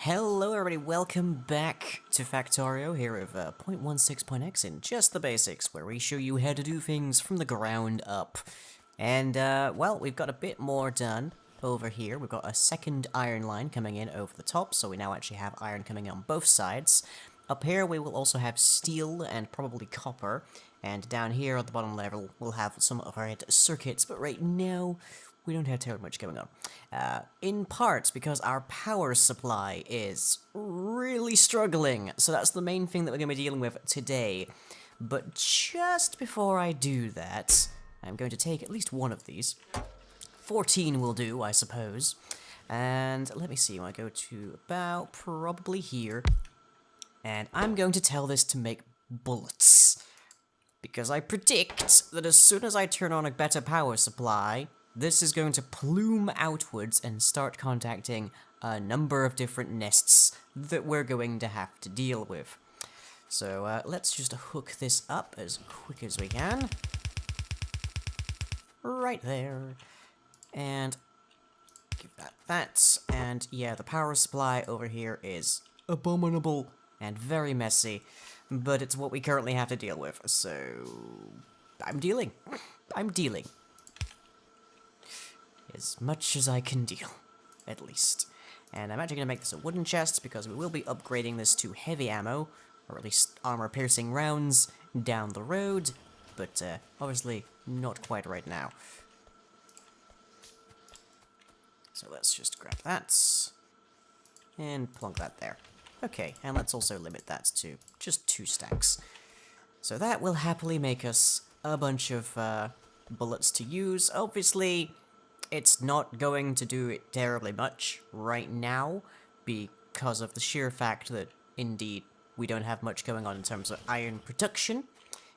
Hello everybody, welcome back to Factorio here with 0.16.x in Just the Basics, where we show you how to do things from the ground up. And, well, we've got a bit more done over here. We've got a second iron line coming in over the top, so we now actually have iron coming on both sides. Up here we will also have steel and probably copper, and down here at the bottom level we'll have some of our circuits, but right now we don't have terribly much going on. In part because our power supply is really struggling, so that's the main thing that we're going to be dealing with today. But just before I do that, I'm going to take at least one of these. 14 will do, I suppose. And let me see, I go to about probably here. And I'm going to tell this to make bullets. Because I predict that as soon as I turn on a better power supply, this is going to plume outwards and start contacting a number of different nests that we're going to have to deal with. So let's just hook this up as quick as we can. Right there. And give that. And yeah, the power supply over here is abominable and very messy, but it's what we currently have to deal with, so I'm dealing. As much as I can deal, at least. And I'm actually going to make this a wooden chest, because we will be upgrading this to heavy ammo, or at least armor-piercing rounds, down the road, but obviously not quite right now. So let's just grab that, and plonk that there. Okay, and let's also limit that to just 2 stacks. So that will happily make us a bunch of bullets to use. Obviously, it's not going to do it terribly much right now, because of the sheer fact that, indeed, we don't have much going on in terms of iron production.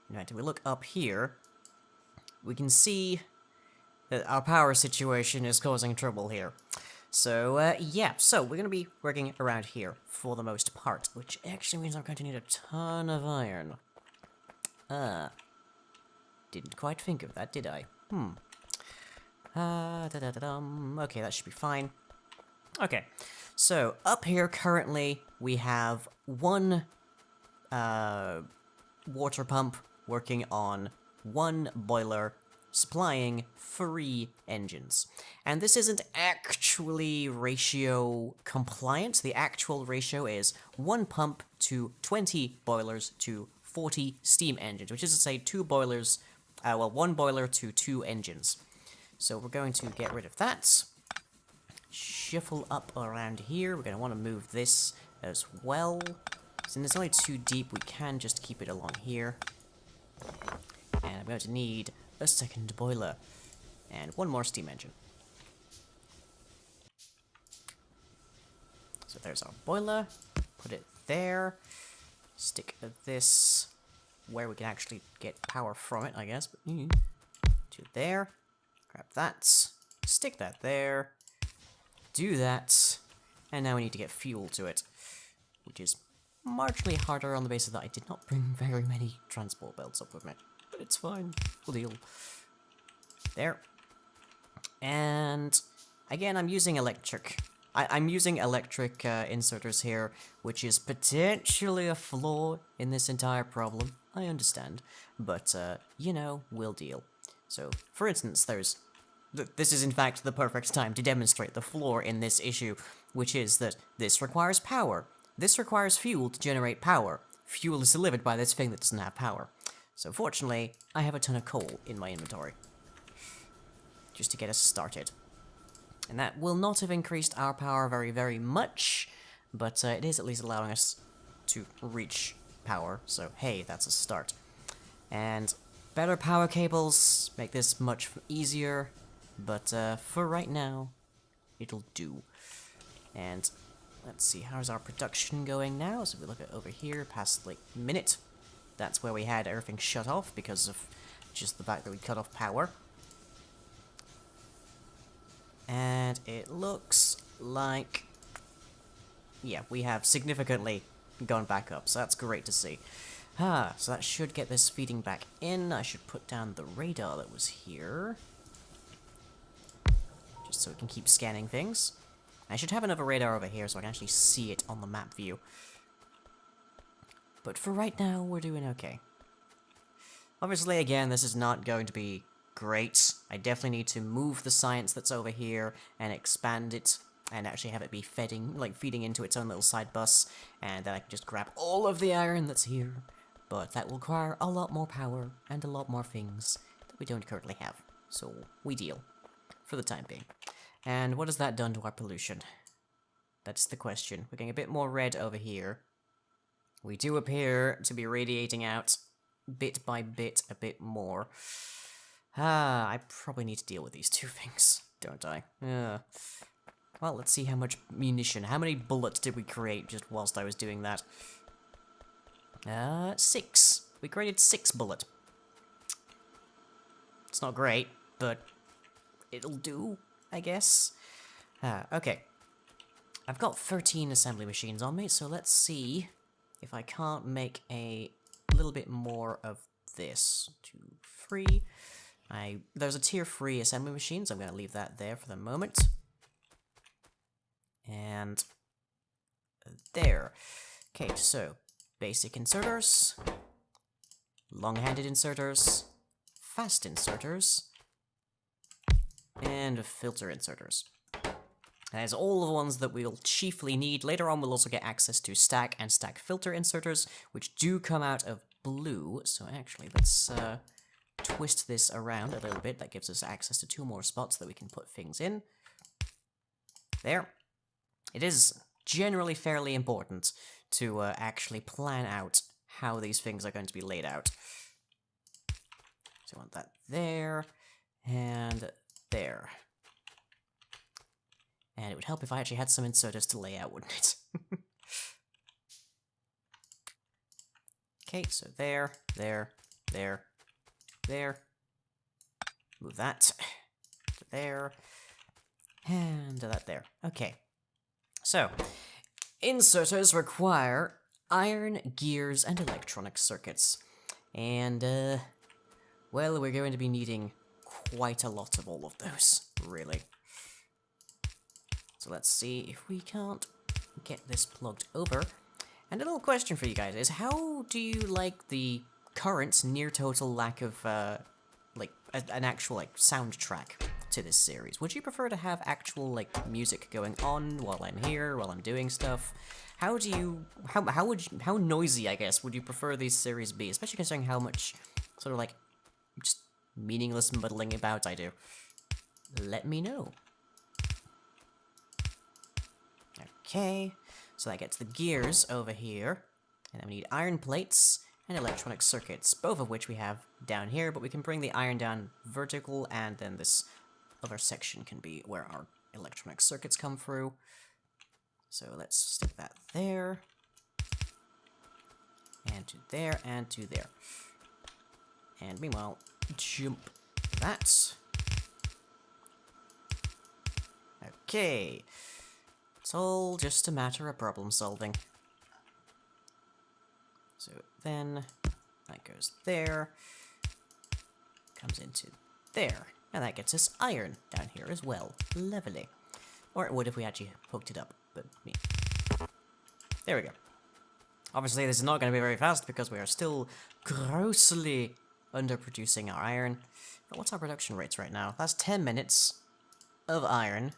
In fact, if we look up here, we can see that our power situation is causing trouble here. So, yeah, so we're going to be working around here for the most part, which actually means I'm going to need a ton of iron. Didn't quite think of that, did I? Okay, that should be fine. Okay, so up here currently we have one water pump working on one boiler supplying 3 engines. And this isn't actually ratio compliant. The actual ratio is 1 pump to 20 boilers to 40 steam engines, which is to say 2 boilers, well, 1 boiler to 2 engines. So we're going to get rid of that. Shuffle up around here. We're going to want to move this as well. Since it's only too deep, we can just keep it along here. And I'm going to need a second boiler. And 1 more steam engine. So there's our boiler. Put it there. Stick this where we can actually get power from it, I guess. But, to there. Grab that, stick that there, do that, and now we need to get fuel to it, which is marginally harder on the basis that I did not bring very many transport belts up with me, but it's fine, we'll deal. There. And again, I'm using electric. I'm using electric inserters here, which is potentially a flaw in this entire problem, I understand, but, you know, we'll deal. So, for instance, this is in fact the perfect time to demonstrate the flaw in this issue, which is that this requires power. This requires fuel to generate power. Fuel is delivered by this thing that doesn't have power. So fortunately, I have a ton of coal in my inventory. Just to get us started. And that will not have increased our power very, very much, but it is at least allowing us to reach power, so hey, that's a start. And better power cables make this much easier, but for right now, it'll do. And let's see, how's our production going now? So if we look at over here, past like minute, that's where we had everything shut off because of just the fact that we cut off power. And it looks like, yeah, we have significantly gone back up, so that's great to see. So that should get this feeding back in. I should put down the radar that was here, just so we can keep scanning things. I should have another radar over here so I can actually see it on the map view. But for right now, we're doing okay. Obviously, again, this is not going to be great. I definitely need to move the science that's over here and expand it and actually have it be feeding into its own little side bus, and then I can just grab all of the iron that's here. But that will require a lot more power and a lot more things that we don't currently have. So we deal for the time being. And what has that done to our pollution? That's the question. We're getting a bit more red over here. We do appear to be radiating out, bit by bit, a bit more. I probably need to deal with these two things, don't I? Well, let's see how much munition, how many bullets did we create just whilst I was doing that? 6. We created 6 bullet. It's not great, but it'll do, I guess. Okay. I've got 13 assembly machines on me, so let's see if I can't make a little bit more of this. 2, 3. There's a tier 3 assembly machine, so I'm going to leave that there for the moment. And there. Okay, so basic inserters, long-handed inserters, fast inserters, and filter inserters. That is all the ones that we'll chiefly need. Later on, we'll also get access to stack and stack filter inserters, which do come out of blue. So actually, let's twist this around a little bit. That gives us access to 2 more spots that we can put things in. There. It is generally fairly important to actually plan out how these things are going to be laid out. So I want that there, and there. And it would help if I actually had some inserters to lay out, wouldn't it? Okay, so there, there, there, there. Move that to there, and that there. Okay. So, inserters require iron, gears, and electronic circuits. And, well, we're going to be needing quite a lot of all of those, really. So let's see if we can't get this plugged over. And a little question for you guys is, how do you like the current near-total lack of, an actual, soundtrack to this series? Would you prefer to have actual, music going on while I'm here, while I'm doing stuff? How noisy, I guess, would you prefer these series be? Especially considering how much, sort of, just meaningless muddling about I do. Let me know. Okay, so that gets the gears over here, and then we need iron plates and electronic circuits, both of which we have down here, but we can bring the iron down vertical, and then this other section can be where our electronic circuits come through. So let's stick that there, and to there, and to there. And meanwhile, jump that. Okay. It's all just a matter of problem solving. So then, that goes there, comes into there, and that gets us iron down here as well. Lovely. Or it would if we actually hooked it up, but me. There we go. Obviously this is not going to be very fast because we are still grossly underproducing our iron. But what's our production rates right now? That's 10 minutes of iron.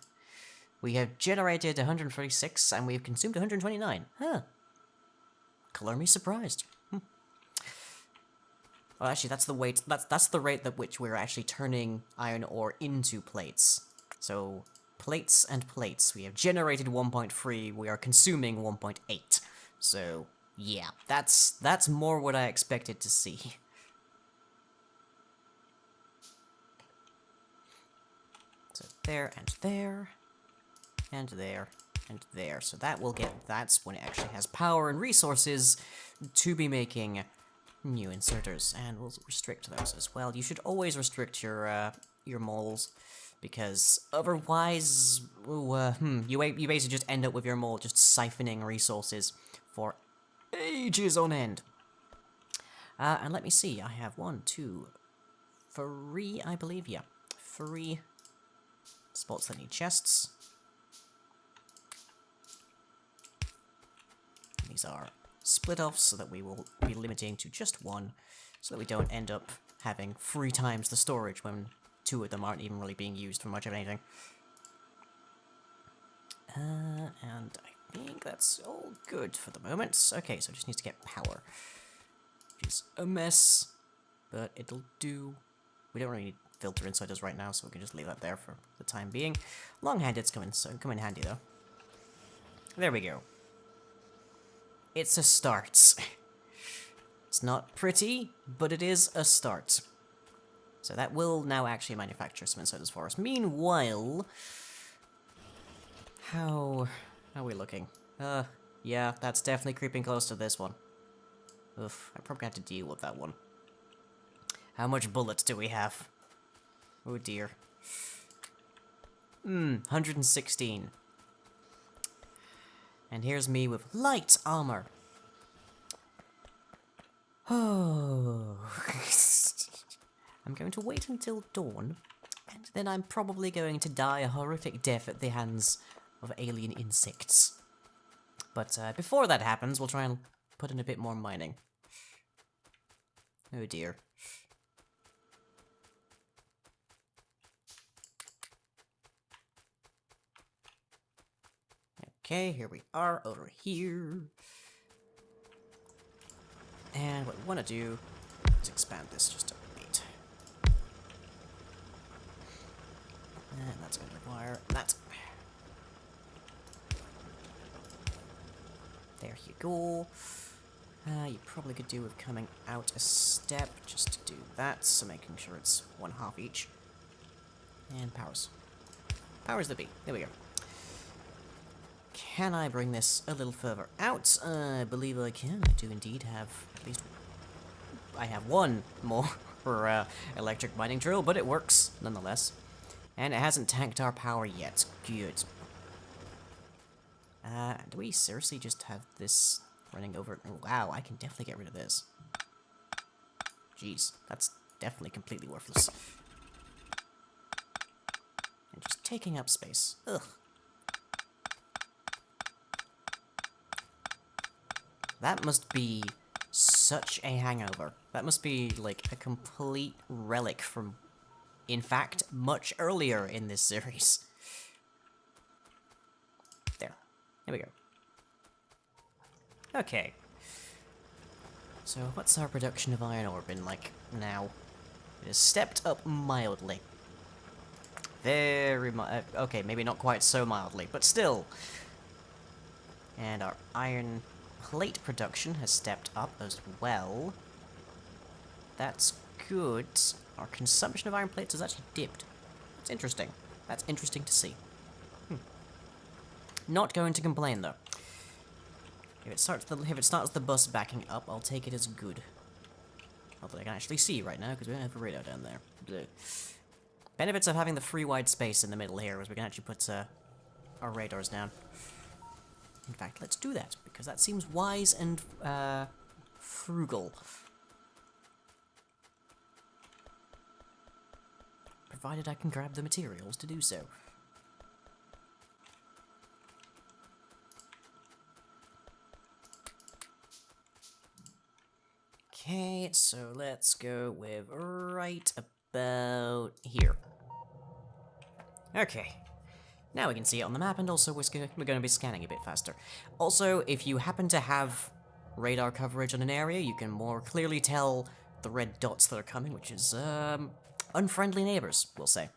We have generated 136, and we've consumed 129. Huh. Color me surprised. Well, actually, that's the weight. That's the rate at which we're actually turning iron ore into plates. So, plates and plates. We have generated 1.3. We are consuming 1.8. So, yeah, that's more what I expected to see. So there and there. And there, and there. So that will that's when it actually has power and resources to be making new inserters. And we'll restrict those as well. You should always restrict your moles, because otherwise, you basically just end up with your mole just siphoning resources for ages on end. And let me see, I have 1, 2, 3, I believe, yeah. 3 spots that need chests. these are split off so that we will be limiting to just one, so that we don't end up having 3 times the storage when 2 of them aren't even really being used for much of anything. And I think that's all good for the moment. Okay, so it just needs to get power, which is a mess, but it'll do. We don't really need filter insiders right now, so we can just leave that there for the time being. Long-handeds come in handy, though. There we go. It's a start. It's not pretty, but it is a start. So that will now actually manufacture some insiders for us. Meanwhile, how are we looking? Yeah, that's definitely creeping close to this one. Oof, I probably have to deal with that one. How much bullets do we have? Oh dear. 116. And here's me with light armor. Oh. I'm going to wait until dawn, and then I'm probably going to die a horrific death at the hands of alien insects. But before that happens, we'll try and put in a bit more mining. Oh dear. Okay, here we are, over here. And what we want to do is expand this just a bit. And that's going to require that. There you go. You probably could do with coming out a step just to do that, so making sure it's 1/2 each. And powers. Powers the B. There we go. Can I bring this a little further out? I believe I can. I do indeed have at least... I have one more for electric mining drill, but it works nonetheless. And it hasn't tanked our power yet. Good. Do we seriously just have this running over? Oh, wow, I can definitely get rid of this. Jeez, that's definitely completely worthless. And just taking up space. Ugh. That must be such a hangover. That must be, like, a complete relic from, in fact, much earlier in this series. There. Here we go. Okay. So, what's our production of iron ore been like now? It has stepped up mildly. Very okay, maybe not quite so mildly, but still. And our iron plate production has stepped up as well. That's good. Our consumption of iron plates has actually dipped. That's interesting. That's interesting to see. Not going to complain though. If it starts the bus backing up, I'll take it as good. Although I can actually see right now because we don't have a radar down there. Bleh. Benefits of having the free wide space in the middle here is we can actually put our radars down. In fact, let's do that, because that seems wise and frugal. Provided I can grab the materials to do so. Okay, so let's go with right about here. Okay. Now we can see it on the map, and also we're going to be scanning a bit faster. Also, if you happen to have radar coverage on an area, you can more clearly tell the red dots that are coming, which is, unfriendly neighbors, we'll say.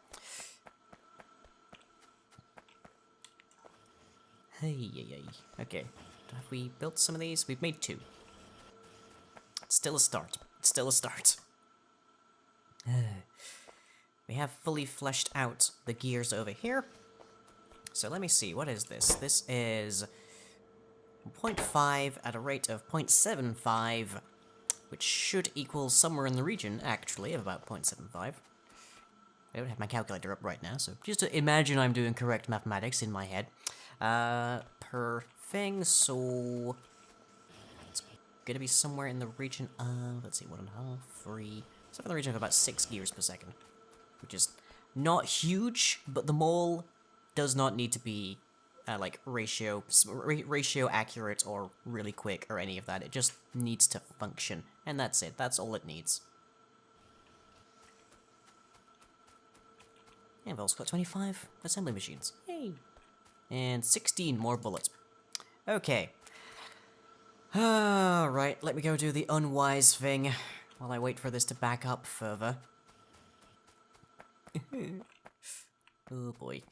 Hey. Okay, have we built some of these? We've made 2. It's still a start. It's still a start. We have fully fleshed out the gears over here. So let me see, what is this? This is 0.5 at a rate of 0.75, which should equal somewhere in the region, actually, of about 0.75. I don't have my calculator up right now, so just to imagine I'm doing correct mathematics in my head. Per thing, so... it's gonna be somewhere in the region of, let's see, 1.5, 3... somewhere in the region of about 6 gears per second. Which is not huge, but the mole does not need to be like ratio accurate or really quick or any of that. It just needs to function, and that's it. That's all it needs. And we've also got 25 assembly machines. Yay! And 16 more bullets. Okay. Alright, let me go do the unwise thing while I wait for this to back up further. Oh boy.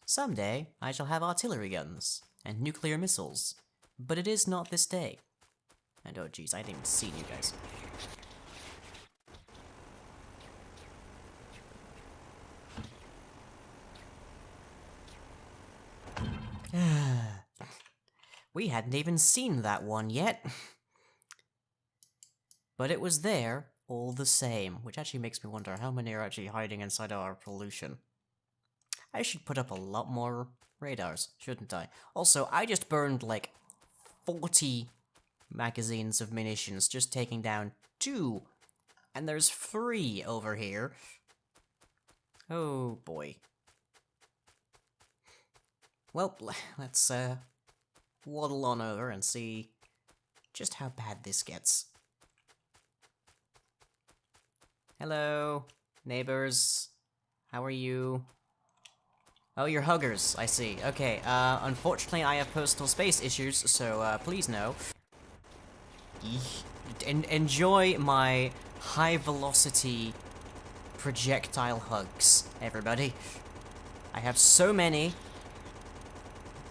Someday, I shall have artillery guns and nuclear missiles, but it is not this day. And oh geez, I haven't even seen you guys. We hadn't even seen that one yet. But it was there all the same, which actually makes me wonder how many are actually hiding inside our pollution. I should put up a lot more radars, shouldn't I? Also, I just burned like 40 magazines of munitions just taking down 2. And there's 3 over here. Oh boy. Well, let's waddle on over and see just how bad this gets. Hello, neighbors. How are you? Oh, you're huggers, I see. Okay, unfortunately I have personal space issues, so, please no. Enjoy my high-velocity projectile hugs, everybody. I have so many.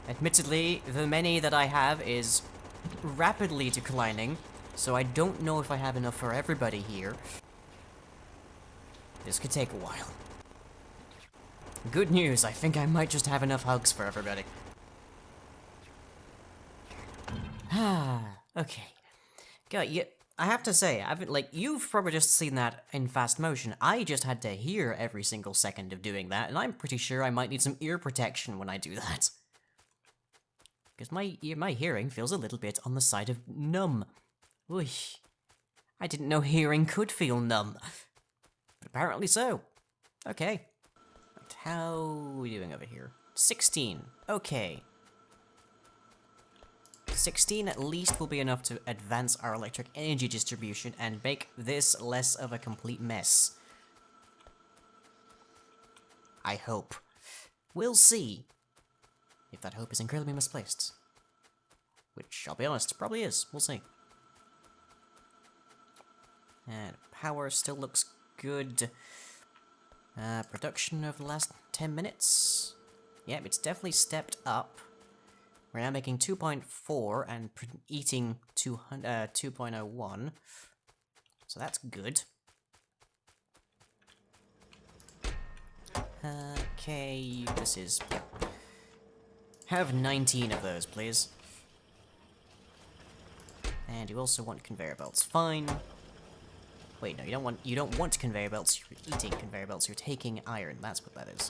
Admittedly, the many that I have is rapidly declining, so I don't know if I have enough for everybody here. This could take a while. Good news, I think I might just have enough hugs for everybody. Okay. God, I have to say, you've probably just seen that in fast motion. I just had to hear every single second of doing that, and I'm pretty sure I might need some ear protection when I do that. Because my hearing feels a little bit on the side of numb. Oy. I didn't know hearing could feel numb. But apparently so. Okay. Right, how are we doing over here? 16. Okay. 16 at least will be enough to advance our electric energy distribution and make this less of a complete mess. I hope. We'll see. If that hope is incredibly misplaced. Which, I'll be honest, probably is. We'll see. And power still looks good. Production of the last 10 minutes. Yep, it's definitely stepped up. We're now making 2.4 and eating 2.01. So that's good. Okay, this is... Have 19 of those, please. And you also want conveyor belts. Fine. Wait, no, you don't want conveyor belts. You're eating conveyor belts. You're taking iron. That's what that is.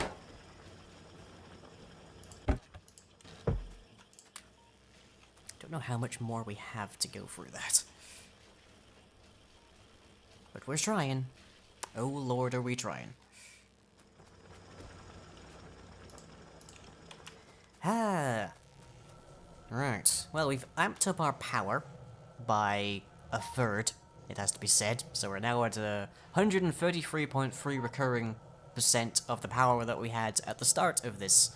Don't know how much more we have to go through that. But we're trying. Oh lord, are we trying. Right. Well, we've amped up our power by a third, it has to be said. So we're now at 133.3 recurring % of the power that we had at the start of this.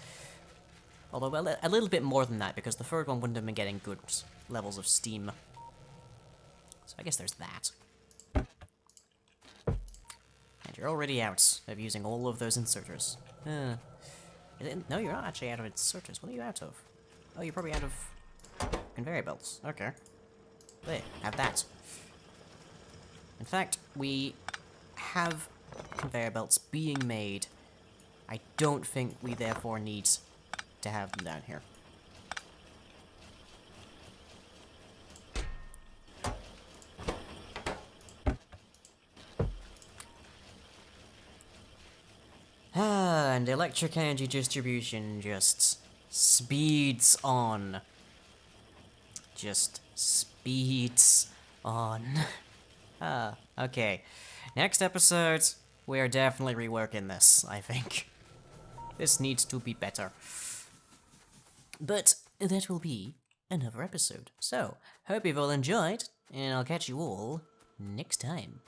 Although, well, a little bit more than that, because the third one wouldn't have been getting good levels of steam. So I guess there's that. And you're already out of using all of those inserters. No, you're not actually out of inserters. What are you out of? Oh, you're probably out of conveyor belts. Okay. There, have that. In fact, we have conveyor belts being made. I don't think we therefore need to have them down here. And electric energy distribution just speeds on. Just speeds on. Okay. Next episode, we are definitely reworking this, I think. This needs to be better. But that will be another episode. So, hope you've all enjoyed, and I'll catch you all next time.